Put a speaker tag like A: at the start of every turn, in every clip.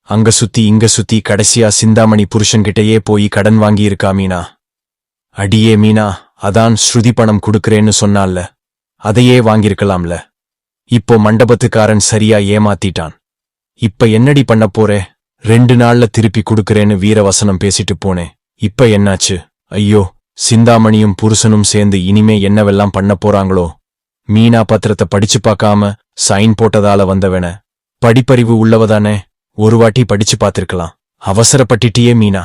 A: அங்க சுத்தி இங்க சுத்தி கடைசியா சிந்தாமணி புருஷன்கிட்டயே போய் கடன் வாங்கியிருக்கா மீனா. அடியே மீனா, அதான் ஸ்ருதி பணம் குடுக்கறேன்னு சொன்னால்ல, அதையே வாங்கியிருக்கலாம்ல. இப்போ மண்டபத்துக்காரன் சரியா ஏமாத்திட்டான். இப்ப என்னடி பண்ண போறே? 2 நாள்ல திருப்பி குடுக்கறேன்னு வீரவசனம் பேசிட்டு போனேன். இப்ப என்னாச்சு? ஐயோ, சிந்தாமணியும் புருஷனும் சேர்ந்து இனிமே என்னவெல்லாம் பண்ண போறாங்களோ? மீனா பத்திரத்தை படிச்சு பார்க்காம சைன் போட்டதால வந்தவன படிப்பறிவு உள்ளவதானே, ஒரு வாட்டி படிச்சு பார்த்திருக்கலாம். அவசரப்பட்டுட்டியே மீனா.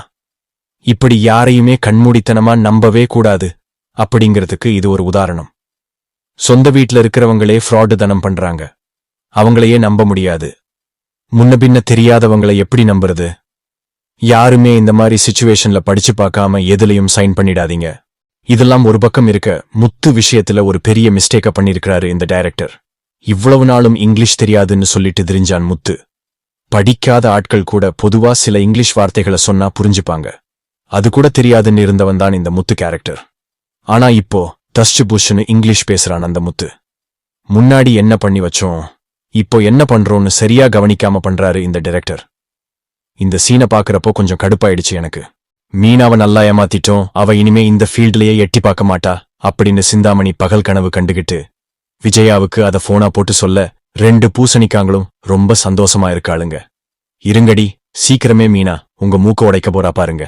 A: இப்படி யாரையுமே கண்மூடித்தனமா நம்பவே கூடாது அப்படிங்கிறதுக்கு இது ஒரு உதாரணம். சொந்த வீட்ல இருக்கிறவங்களே ஃப்ராடு தனம் பண்றாங்க. அவங்களையே நம்ப முடியாது. முன்ன பின்ன தெரியாதவங்களை எப்படி நம்புறது? யாருமே இந்த மாதிரி சிச்சுவேஷன்ல படிச்சு பார்க்காம எதுலயும் சைன் பண்ணிடாதீங்க. இதெல்லாம் ஒரு பக்கம் இருக்க, முத்து விஷயத்துல ஒரு பெரிய மிஸ்டேக்க பண்ணிருக்கிறாரு இந்த டைரக்டர். இவ்வளவு நாளும் இங்கிலீஷ் தெரியாதுன்னு சொல்லிட்டு திரிஞ்சான் முத்து. படிக்காத ஆட்கள் கூட பொதுவா சில இங்கிலீஷ் வார்த்தைகளை சொன்னா புரிஞ்சுப்பாங்க. அது கூட தெரியாதுன்னு இருந்தவன் தான் இந்த முத்து கேரக்டர். ஆனா இப்போ தஸ்டு புஷ்னு இங்கிலீஷ் பேசுறான் அந்த முத்து. முன்னாடி என்ன பண்ணி வச்சோம், இப்போ என்ன பண்றோம்னு சரியா கவனிக்காம பண்றாரு இந்த டைரக்டர். இந்த சீனை பாக்குறப்போ கொஞ்சம் கடுப்பாயிடுச்சு எனக்கு. மீனாவை நல்லா ஏமாத்திட்டோம், அவ இனிமே இந்த ஃபீல்ட்லயே எட்டி பார்க்க மாட்டா அப்படின்னு சிந்தாமணி பகல் கனவு கண்டுகிட்டு விஜயாவுக்கு அத போனா போட்டு சொல்ல 2 பூசணிக்காங்களும் ரொம்ப சந்தோஷமா இருக்காளுங்க. இருங்கடி, சீக்கிரமே மீனா உங்க மூக்க உடைக்க போறா பாருங்க.